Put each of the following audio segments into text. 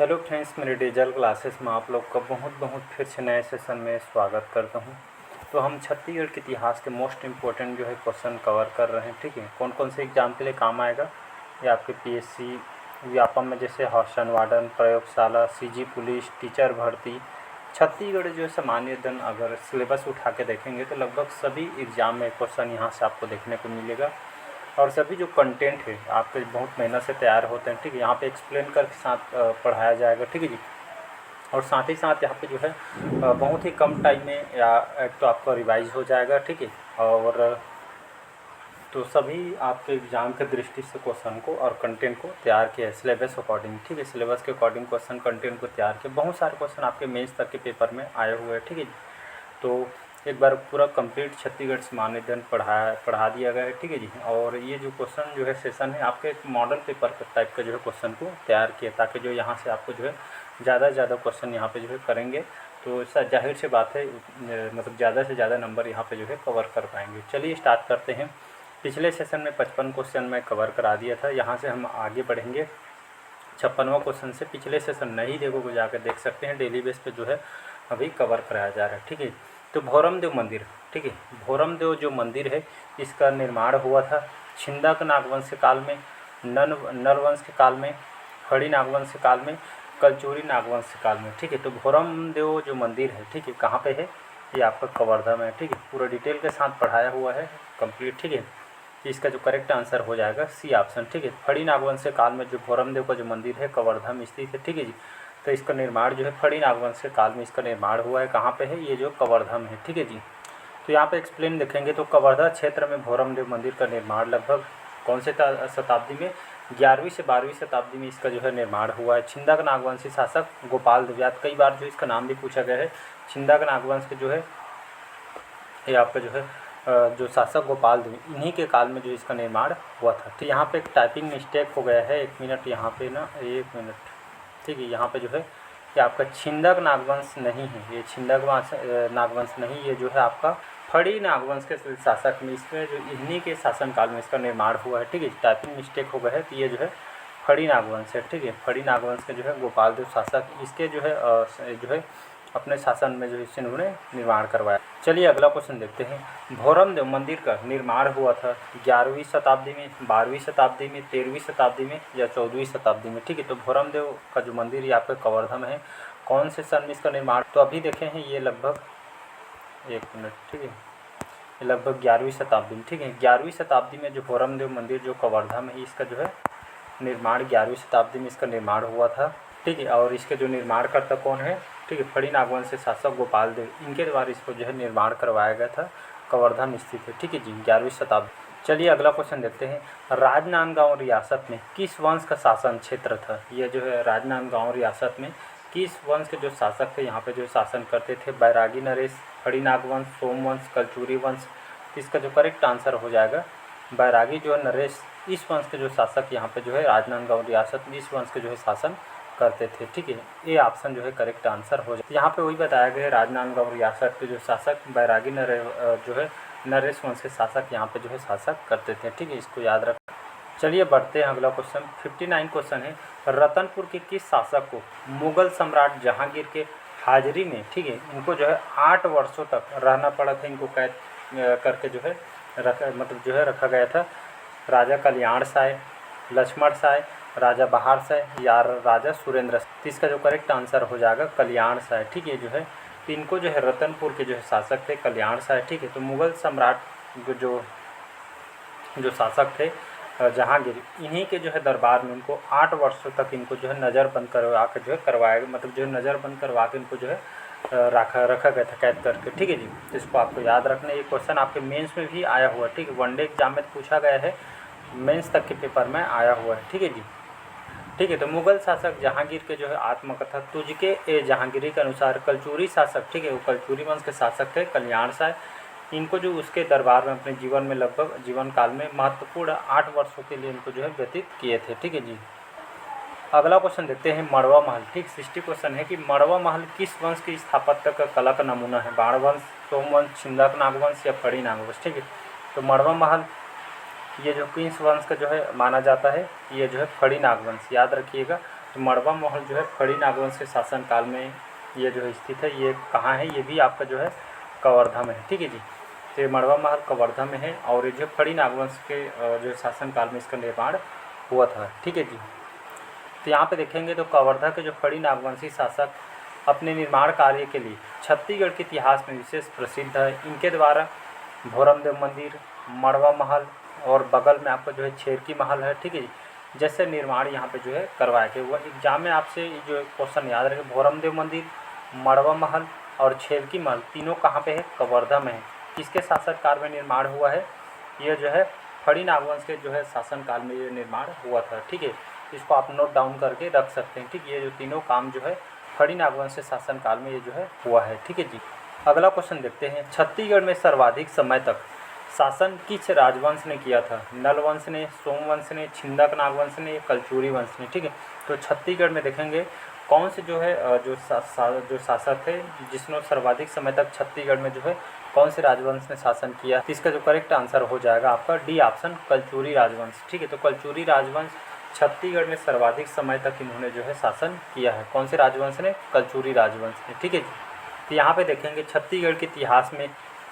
Hello friends, मेरे digital classes में आप लोग का बहुत बहुत फिर से नए सेशन में स्वागत करता हूं। तो हम छत्तीसगढ़ के इतिहास के मोस्ट इम्पोर्टेंट जो है क्वेश्चन कवर कर रहे हैं। ठीक है, कौन कौन से एग्ज़ाम के लिए काम आएगा ये आपके पीएससी व्यापम में, जैसे हॉस्टल वार्डन, प्रयोगशाला, सीजी पुलिस, टीचर भर्ती। छत्तीसगढ़ जो सामान्य दिन अगर सिलेबस उठा के देखेंगे तो लगभग सभी एग्ज़ाम में क्वेश्चन यहाँ से आपको देखने को मिलेगा। और सभी जो कंटेंट है आपके बहुत मेहनत से तैयार होते हैं। ठीक है, यहाँ पे एक्सप्लेन करके साथ पढ़ाया जाएगा। ठीक है जी। और साथ ही साथ यहाँ पे जो है बहुत ही कम टाइम में या एक तो आपका रिवाइज हो जाएगा। ठीक है, और तो सभी आपके एग्ज़ाम के दृष्टि से क्वेश्चन को और कंटेंट को तैयार किया है सिलेबस अकॉर्डिंग। ठीक है, सिलेबस के अकॉर्डिंग क्वेश्चन कंटेंट को तैयार किया। बहुत सारे क्वेश्चन आपके मेंस तक के पेपर में आए हुए हैं। ठीक है जी। तो एक बार पूरा कंप्लीट छत्तीसगढ़ सामान्य अध्ययन पढ़ा दिया गया है। ठीक है जी। और ये जो क्वेश्चन जो है सेशन है आपके एक मॉडल पेपर टाइप का जो है क्वेश्चन को तैयार किया, ताकि जो यहाँ से आपको जो है ज़्यादा से ज़्यादा क्वेश्चन यहाँ पे जो है करेंगे तो जाहिर सी बात है मतलब ज़्यादा से ज़्यादा नंबर यहाँ पे जो है कवर कर पाएंगे। चलिए स्टार्ट करते हैं। पिछले सेशन में 55 क्वेश्चन मैं कवर करा दिया था। यहाँ से हम आगे बढ़ेंगे 56वां क्वेश्चन से। पिछले सेशन नहीं देखोगे जाकर देख सकते हैं, डेली बेस पे जो है अभी कवर कराया जा रहा है। ठीक है, तो भोरम देव मंदिर। ठीक है, भोरम देव जो मंदिर है इसका निर्माण हुआ था छिंदक नागवंश काल में, नरवंश के काल में, खड़ी नागवंश काल में, कलचुरी नागवंश काल में। ठीक है, तो भोरम देव जो मंदिर है, ठीक है, कहाँ पे है? ये आपका कवर्धा में है। ठीक है, पूरा डिटेल के साथ पढ़ाया हुआ है कंप्लीट। ठीक है, इसका जो करेक्ट आंसर हो जाएगा सी ऑप्शन। ठीक है, फड़ी नागवंश काल में जो भोरम देव का जो मंदिर है कवर्धा में स्थित है। ठीक है जी। तो इसका निर्माण जो है फड़ी नागवंश काल में इसका निर्माण हुआ है। कहाँ पे है? ये जो कवर्धा में है। ठीक है जी। तो यहाँ पे एक्सप्लेन देखेंगे तो कवर्धा क्षेत्र में भोरम देव मंदिर का निर्माण लगभग कौन से शताब्दी में? 11वीं से 12वीं शताब्दी में इसका जो है निर्माण हुआ है। छिंदक नागवंशी शासक गोपाल देवयात, कई बार जो इसका नाम भी पूछा गया है। छिंदक नागवंश के जो है ये आपका जो है जो शासक गोपाल देव, इन्हीं के काल में जो इसका निर्माण हुआ था। तो यहाँ पे एक टाइपिंग मिस्टेक हो गया है, 1 मिनट यहाँ पे ना, 1 मिनट। ठीक है, यहाँ पे जो है ये आपका छिंदक नागवंश नहीं है, ये छिंदक नागवंश नहीं, ये जो है आपका फड़ी नागवंश के शासक में, इसमें जो इन्हीं के शासनकाल में इसका निर्माण हुआ है। ठीक है, टाइपिंग मिस्टेक हो गया है। तो ये जो है फड़ी नागवंश है। ठीक है, फड़ी नागवंश के जो है गोपाल देव शासक, इसके जो है अपने शासन में जो है इन्होंने निर्माण करवाया। चलिए अगला क्वेश्चन देखते हैं। भोरम देव मंदिर का निर्माण हुआ था 11वीं शताब्दी में, 12वीं शताब्दी में, 13वीं शताब्दी में या 14वीं शताब्दी में। ठीक है, तो भोरम देव का जो मंदिर ये आपका कवर्धा में है, कौन से सन में इसका निर्माण? तो अभी देखे हैं ये लगभग 1 मिनट। ठीक है, ये लगभग 11वीं शताब्दी में। ठीक है, 11वीं शताब्दी में जो भोरम देव मंदिर जो कवर्धा में है इसका जो है निर्माण 11वीं शताब्दी में इसका निर्माण हुआ था। ठीक है, और इसके जो निर्माणकर्ता कौन है? ठीक है, फड़ी नागवंश से शासक गोपाल देव, इनके द्वारा इसको जो है निर्माण करवाया गया था। कवर्धा में स्थित है। ठीक है जी, 11वीं शताब्दी। चलिए अगला क्वेश्चन देखते हैं। राजनांदगांव रियासत में किस वंश का शासन क्षेत्र था? यह जो है राजनांदगांव रियासत में किस वंश के जो शासक थे यहाँ पे जो शासन करते थे? बैरागी नरेश, फड़ी नागवंश, सोमवंश, कलचुरी वंश। इसका जो करेक्ट आंसर हो जाएगा बैरागी जो है नरेश, इस वंश के जो शासक यहाँ पे जो है राजनांदगांव रियासत में इस वंश के जो है शासन करते थे। ठीक है, ये ऑप्शन जो है करेक्ट आंसर हो जाए। यहाँ पे वही बताया गया है, राजनांदगांव रियासत के जो शासक बैरागी जो है नरेश वंश के शासक यहाँ पे जो है शासक करते थे। ठीक है, इसको याद रख। चलिए बढ़ते हैं अगला क्वेश्चन। 59 क्वेश्चन है। रतनपुर के किस शासक को मुगल सम्राट जहांगीर के हाजिरी में, ठीक है, इनको जो है 8 वर्षों तक रहना पड़ा था, इनको कैद करके जो है रखा गया था? राजा कल्याण साय, लक्ष्मण साय, राजा बहार साय या राजा सुरेंद्र साय। इसका जो करेक्ट आंसर हो जाएगा कल्याण साय। ठीक है, जो है तो इनको जो है रतनपुर के जो है शासक थे कल्याण साय। ठीक है, तो मुगल सम्राट जो शासक थे जहांगीर, इन्हीं के जो है दरबार में इनको 8 वर्षों तक इनको जो है नज़रबंद करवा के जो है करवाया, मतलब जो है नज़रबंद करवा के इनको जो है रखा गया था कैद करके। ठीक है जी, तो इसको आपको याद रखना है। ये क्वेश्चन आपके मेंस में भी आया हुआ है। ठीक है, वनडे एग्जाम में पूछा गया है, मेंस तक के पेपर में आया हुआ है। ठीक है जी। ठीक है, तो मुगल शासक जहांगीर के जो है आत्मकथा तुझके ए जहांगीरी के अनुसार कलचुरी शासक, ठीक है, वो कलचुरी वंश के शासक थे कल्याण साय। इनको जो उसके दरबार में अपने जीवन में लगभग जीवन काल में महत्वपूर्ण 8 वर्षों के लिए इनको जो है व्यतीत किए थे। ठीक है जी। अगला क्वेश्चन देखते हैं। मड़वा महल। ठीक, 60 क्वेश्चन है कि मड़वा महल किस वंश की स्थापत्य का कला का नमूना है? बाणवंश, सोमवंश, छिंदक नागवंश या फड़ी नागवंश। ठीक है, तो मड़वा महल ये जो किस वंश का जो है माना जाता है? ये जो है फड़ी नागवंश, याद रखिएगा। तो मड़वा महल जो है फड़ी नागवंश के शासनकाल में ये जो है स्थित है। ये कहाँ है, ये भी आपका जो है कवर्धा में है, ठीक है जी। तो ये मड़वा महल कवर्धा में है और ये जो फड़ी नागवंश के जो शासनकाल में इसका निर्माण हुआ था, ठीक है जी। तो यहाँ पे देखेंगे तो कवर्धा के जो फड़ी नागवंशी शासक अपने निर्माण कार्य के लिए छत्तीसगढ़ के इतिहास में विशेष प्रसिद्ध है। इनके द्वारा भोरमदेव मंदिर, मड़वा महल और बगल में आपका जो है छेरकी महल है, ठीक है जी, जैसे निर्माण यहाँ पे जो है करवाया गया हुआ। एग्जाम में आपसे जो क्वेश्चन याद रखे, भोरमदेव मंदिर, मड़वा महल और छेरकी महल तीनों कहाँ पे है, कवर्धा में है। किसके शासनकाल में निर्माण हुआ है, ये जो है फड़ी नागवंश के जो है शासनकाल में ये निर्माण हुआ था, ठीक है। इसको आप नोट डाउन करके रख सकते हैं, ठीक। ये जो तीनों काम जो है फड़ी नागवंश के शासनकाल में ये जो है हुआ है, ठीक है जी। अगला क्वेश्चन देखते हैं, छत्तीसगढ़ में सर्वाधिक समय तक शासन किस राजवंश ने किया था? नल वंश ने, सोमवंश ने, छिंदक नागवंश ने, कलचुरी वंश ने, ठीक है। तो छत्तीसगढ़ में देखेंगे कौन से जो है जो शासक थे जिसने सर्वाधिक समय तक छत्तीसगढ़ में जो है कौन से राजवंश ने शासन किया? इसका जो करेक्ट आंसर हो जाएगा आपका डी ऑप्शन, कलचुरी राजवंश, ठीक है। तो कलचुरी राजवंश छत्तीसगढ़ में सर्वाधिक समय तक इन्होंने जो है शासन किया है। कौन से राजवंश ने? कलचुरी राजवंश ने, ठीक है जी। तो यहाँ पे देखेंगे छत्तीसगढ़ के इतिहास में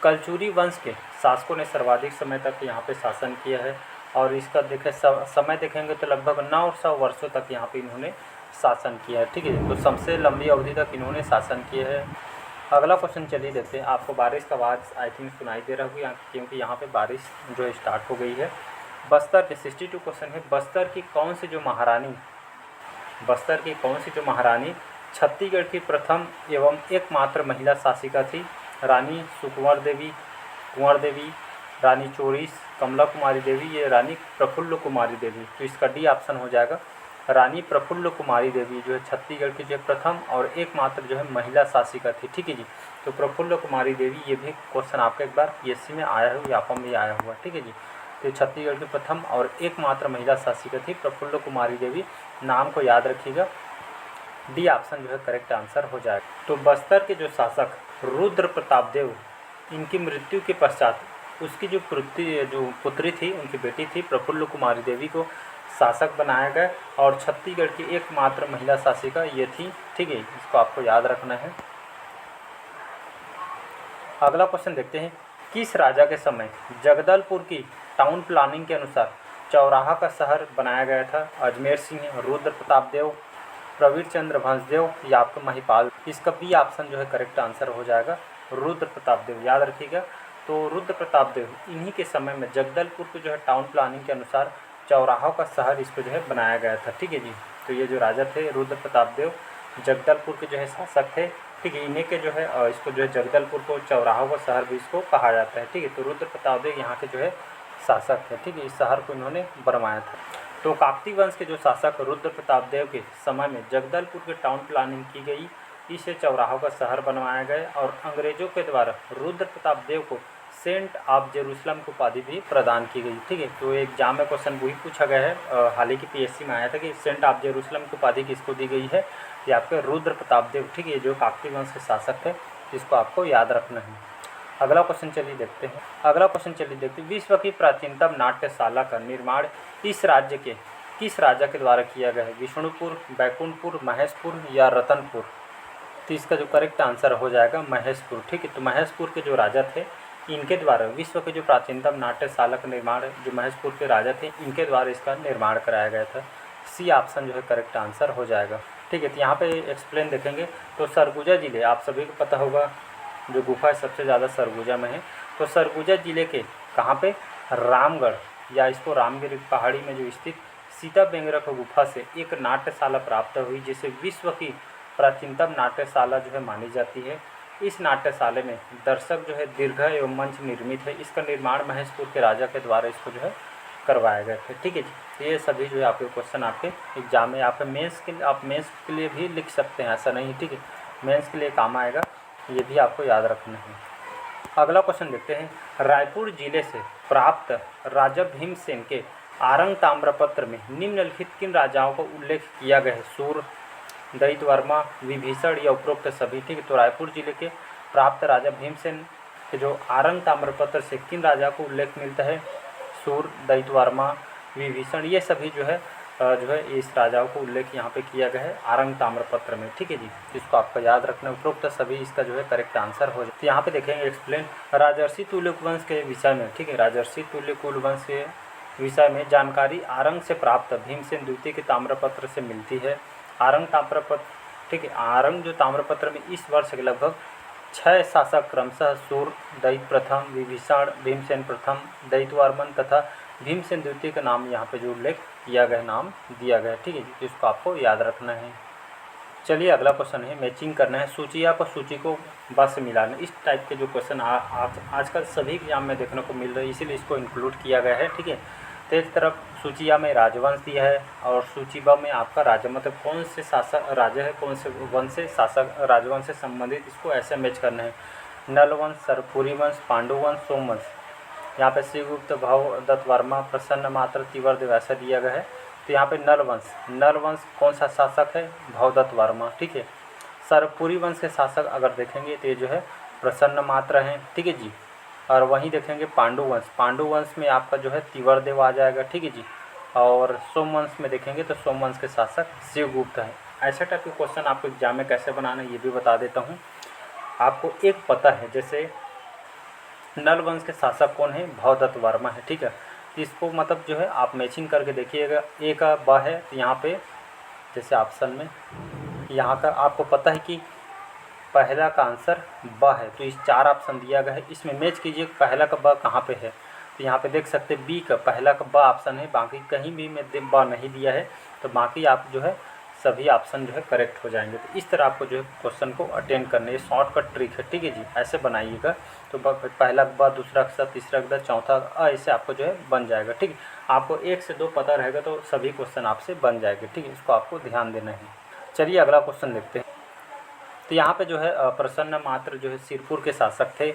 कलचुरी वंश के शासकों ने सर्वाधिक समय तक यहाँ पे शासन किया है और इसका देखें समय देखेंगे तो लगभग 900 वर्षों तक यहाँ पे इन्होंने शासन किया है, ठीक है। तो सबसे लंबी अवधि तक इन्होंने शासन किया है। अगला क्वेश्चन चलिए देखते हैं। आपको बारिश का आवाज़ आई थिंक सुनाई दे रहा होगी क्योंकि यहाँ पे बारिश जो है स्टार्ट हो गई है। बस्तर के 62 क्वेश्चन है, बस्तर की कौन सी जो महारानी छत्तीसगढ़ की प्रथम एवं एकमात्र महिला शासिका थी? रानी सुकुंवर देवी, कुंवर देवी, रानी चोरिस, कमला कुमारी देवी, ये रानी प्रफुल्ल कुमारी देवी। तो इसका डी ऑप्शन हो जाएगा, रानी प्रफुल्ल कुमारी देवी जो है छत्तीसगढ़ की जो प्रथम और एकमात्र जो है महिला शासिका थी, ठीक है जी। तो प्रफुल्ल कुमारी देवी, ये भी क्वेश्चन आपका एक बार पीएससी में आया हुआ, यापा में आया हुआ, ठीक है जी। तो छत्तीसगढ़ की प्रथम और एकमात्र महिला शासिका थी प्रफुल्ल कुमारी देवी, नाम को याद रखिएगा। डी ऑप्शन जो है करेक्ट आंसर हो जाएगा। तो बस्तर के जो शासक रुद्र प्रताप देव, इनकी मृत्यु के पश्चात उसकी जो पुत्री थी, उनकी बेटी थी प्रफुल्ल कुमारी देवी को शासक बनाया गया और छत्तीसगढ़ की एकमात्र महिला शासिका ये थी, ठीक है। इसको आपको याद रखना है। अगला क्वेश्चन देखते हैं, किस राजा के समय जगदलपुर की टाउन प्लानिंग के अनुसार चौराहा का शहर बनाया गया था? अजमेर सिंह, रुद्र प्रताप देव, प्रवीर चंद्र भंसदेव या आपका महिपाल? इसका बी ऑप्शन जो है करेक्ट आंसर हो जाएगा, रुद्र प्रताप देव, याद रखिएगा। तो रुद्र प्रताप देव, इन्हीं के समय में जगदलपुर को जो है टाउन प्लानिंग के अनुसार चौराहों का शहर इसको जो है बनाया गया था, ठीक है जी। तो ये जो राजा थे रुद्र प्रताप देव, जगदलपुर के जो है शासक थे, ठीक है। इन्हीं के जो है इसको जो है जगदलपुर को चौराहों का शहर भी इसको कहा जाता है, ठीक है। तो रुद्र प्रताप देव यहाँ के जो है शासक थे, ठीक है। इस शहर को इन्होंने बनवाया था। तो काकती वंश के जो शासक रुद्र प्रताप देव के समय में जगदलपुर की टाउन प्लानिंग की गई, इसे चौराहों का शहर बनवाया गया और अंग्रेजों के द्वारा रुद्र प्रताप देव को सेंट ऑफ जेरूसलम की उपाधि भी प्रदान की गई, ठीक है। तो एग्जाम में क्वेश्चन वही पूछा गया है, हाल ही की पीएससी में आया था कि सेंट ऑफ जेरूसलम की उपाधि किसको दी गई है? ये आपके रुद्र प्रताप देव, ठीक है, जो काकती वंश के शासक थे, जिसको आपको याद रखना है। अगला क्वेश्चन चलिए देखते हैं। विश्व की प्राचीनतम नाट्यशाला का निर्माण इस राज्य के किस राजा के द्वारा किया गया है? विष्णुपुर, बैकुंठपुर, महेशपुर या रतनपुर? तो इसका जो करेक्ट आंसर हो जाएगा महेशपुर, ठीक है। तो महेशपुर के जो राजा थे, इनके द्वारा विश्व के जो प्राचीनतम नाट्यशाला का निर्माण जो महेशपुर के राजा थे, इनके द्वारा इसका निर्माण कराया गया था। सी ऑप्शन जो है करेक्ट आंसर हो जाएगा, ठीक है। तो यहाँ पे एक्सप्लेन देखेंगे तो सरगुजा जिले, आप सभी को पता होगा जो गुफा सबसे ज़्यादा सरगुजा में है। तो सरगुजा जिले के कहाँ पे? रामगढ़ या इसको रामगिरी पहाड़ी में जो स्थित सीता बेंगरख गुफा से एक नाट्यशाला प्राप्त हुई, जिसे विश्व की प्राचीनतम नाट्यशाला जो है मानी जाती है। इस नाट्यशाला में दर्शक जो है दीर्घ एवं मंच निर्मित है। इसका निर्माण महेशपुर के राजा के द्वारा इसको जो है करवाया गया था, ठीक है जी। ये सभी जो है आपके क्वेश्चन आपके एग्जाम में, आप मेंस के लिए भी लिख सकते हैं, ऐसा नहीं, ठीक है। मेंस के लिए काम आएगा, ये भी आपको याद रखना है। अगला क्वेश्चन देखते हैं, रायपुर जिले से प्राप्त राजा भीमसेन के आरंग ताम्रपत्र में निम्नलिखित किन राजाओं को उल्लेख किया गया है? सूर, दैत्यवर्मा, विभीषण या उपरोक्त सभी, ठीक है। तो रायपुर जिले के प्राप्त राजा भीमसेन के जो आरंग ताम्रपत्र से किन राजा को उल्लेख मिलता है? सूर, दैत्यवर्मा, विभीषण, ये सभी जो है जो है इस राजाओं को उल्लेख यहाँ पे किया गया है आरंग ताम्रपत्र में, ठीक है जी। इसको आपको याद रखना, उपरोक्त सभी इसका जो है करेक्ट आंसर हो जाए। तो यहाँ पे देखेंगे एक्सप्लेन राजर्षि तुल्यवंश के विषय में, ठीक है, राजर्षि तुल्यकुलवंश के विषय में जानकारी आरंग से प्राप्त भीमसेन द्वितीय के ताम्रपत्र से मिलती है। आरंग ताम्रपत्र, ठीक है, आरंग जो ताम्रपत्र में इस वर्ष के लगभग 6 शासक क्रमशः सूर, दैत्य प्रथम, विभीषण, भीमसेन प्रथम, दैत्यवर्मन तथा भीमसेन द्वितीय का नाम यहाँ पे जो उल्लेख किया गया, नाम दिया गया, ठीक है, इसको आपको याद रखना है। चलिए अगला क्वेश्चन है, मैचिंग करना है, सूचिया को सूची को बस से मिलाना। इस टाइप के जो क्वेश्चन आजकल सभी एग्जाम में देखने को मिल रहे हैं, इसीलिए इसको इंक्लूड किया गया है, ठीक है। तो एक तरफ सूचिया में राजवंश दिया है और सूची ब में आपका राजा, मतलब कौन से शासक राजा है, कौन से वंश से शासक राजवंश से संबंधित, इसको ऐसे मैच करना है। नलवंश, सरपुरी वंश, पांडुवंश, सोमवंश। यहाँ पे श्रीगुप्त, भवदत्त वर्मा, प्रसन्न मात्र, तिवर्देव ऐसा दिया गया है। तो यहाँ पे नलवंश, नलवंश कौन सा शासक है, भवदत्त वर्मा, ठीक है। सरपुरी वंश के शासक अगर देखेंगे तो ये जो है प्रसन्न मात्र हैं, ठीक है जी। और वहीं देखेंगे पांडुवंश, पांडुवंश में आपका जो है तिवर्देव आ जाएगा, ठीक है जी। और सोमवंश में देखेंगे तो सोमवंश के शासक शिवगुप्त हैं। ऐसे टाइप के क्वेश्चन आपको एग्जाम में कैसे बनाना है ये भी बता देता हूँ। आपको एक पता है, जैसे नल वंश के शासक कौन है, भवदत्त वर्मा है, ठीक है। तो इसको मतलब जो है आप मैचिंग करके देखिएगा, ए का ब है तो यहाँ पे जैसे ऑप्शन में यहाँ का आपको पता है कि पहला का आंसर ब है, तो इस 4 ऑप्शन दिया गया है, इसमें मैच कीजिए पहला का ब कहाँ पे है। तो यहाँ पे देख सकते हैं बी का पहला का ब ऑप्शन है, बाकी कहीं भी में ब नहीं दिया है, तो बाकी आप जो है सभी ऑप्शन जो है करेक्ट हो जाएंगे। तो इस तरह आपको जो है क्वेश्चन को अटेंड करना है, ये शॉर्टकट ट्रिक है, ठीक है जी। ऐसे बनाइएगा तो पहला ब, दूसरा अक्षर, तीसरा अक्षर, चौथा अ, ऐसे आपको जो है बन जाएगा, ठीक है। आपको 1 से 2 पता रहेगा तो सभी क्वेश्चन आपसे बन जाएंगे, ठीक है। इसको आपको ध्यान देना है। चलिए अगला क्वेश्चन देखते हैं। तो यहाँ पे जो है प्रसन्न मात्र जो है सिरपुर के शासक थे,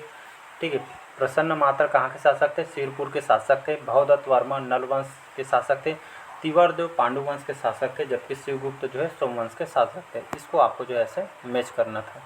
ठीक है। प्रसन्न मात्र कहाँ के शासक थे, सिरपुर के शासक थे। भवदत्त वर्मा नलवंश के शासक थे। तिवर्देव पांडुवंश के शासक थे, जबकि शिवगुप्त जो है सोमवंश के शासक थे। इसको आपको जो है ऐसे मैच करना था।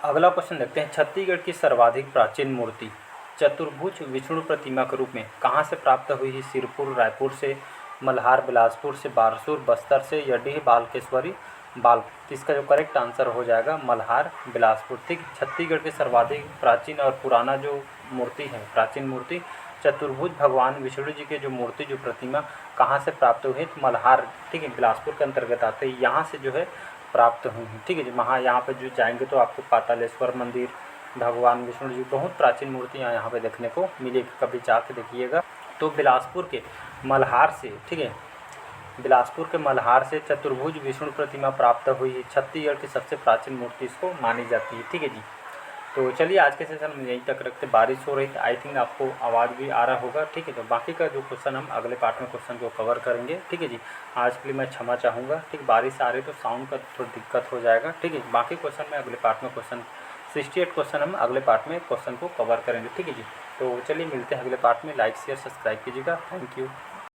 अगला क्वेश्चन देखते हैं, छत्तीसगढ़ की सर्वाधिक प्राचीन मूर्ति चतुर्भुज विष्णु प्रतिमा के रूप में कहाँ से प्राप्त हुई है। सिरपुर, रायपुर से, मल्हार, बिलासपुर से, बारसूर, बस्तर से, यडीह, बालकेश्वरी, बाल। इसका जो करेक्ट आंसर हो जाएगा मल्हार, बिलासपुर, ठीक। छत्तीसगढ़ के सर्वाधिक प्राचीन और पुराना जो मूर्ति है, प्राचीन मूर्ति चतुर्भुज भगवान विष्णु जी के जो मूर्ति, जो प्रतिमा कहाँ से प्राप्त हुई है, तो मल्हार, ठीक है, बिलासपुर के अंतर्गत आते हैं, यहाँ से जो है प्राप्त हुई हैं, ठीक है जी। यहाँ पे जो जाएंगे तो आपको पातालेश्वर मंदिर, भगवान विष्णु जी बहुत प्राचीन मूर्तियाँ यहाँ पे देखने को मिलेगी, कभी जाके देखिएगा। तो बिलासपुर के मल्हार से, ठीक है, बिलासपुर के मल्हार से चतुर्भुज विष्णु प्रतिमा प्राप्त हुई है। छत्तीसगढ़ की सबसे प्राचीन मूर्ति इसको मानी जाती है, ठीक है जी। तो चलिए आज के सेशन में यहीं तक रखते। बारिश हो रही थी, आई थिंक आपको आवाज़ भी आ रहा होगा, ठीक है। तो बाकी का जो क्वेश्चन हम अगले पार्ट में क्वेश्चन को कवर करेंगे, ठीक है जी। आज के लिए मैं क्षमा चाहूँगा, ठीक। बारिश आ रही तो साउंड का थोड़ी दिक्कत हो जाएगा, ठीक है। बाकी क्वेश्चन में अगले पार्ट में क्वेश्चन 68 क्वेश्चन हम अगले पार्ट में क्वेश्चन को कवर करेंगे, ठीक है जी। तो चलिए मिलते हैं अगले पार्ट में। लाइक शेयर सब्सक्राइब कीजिएगा। Thank you.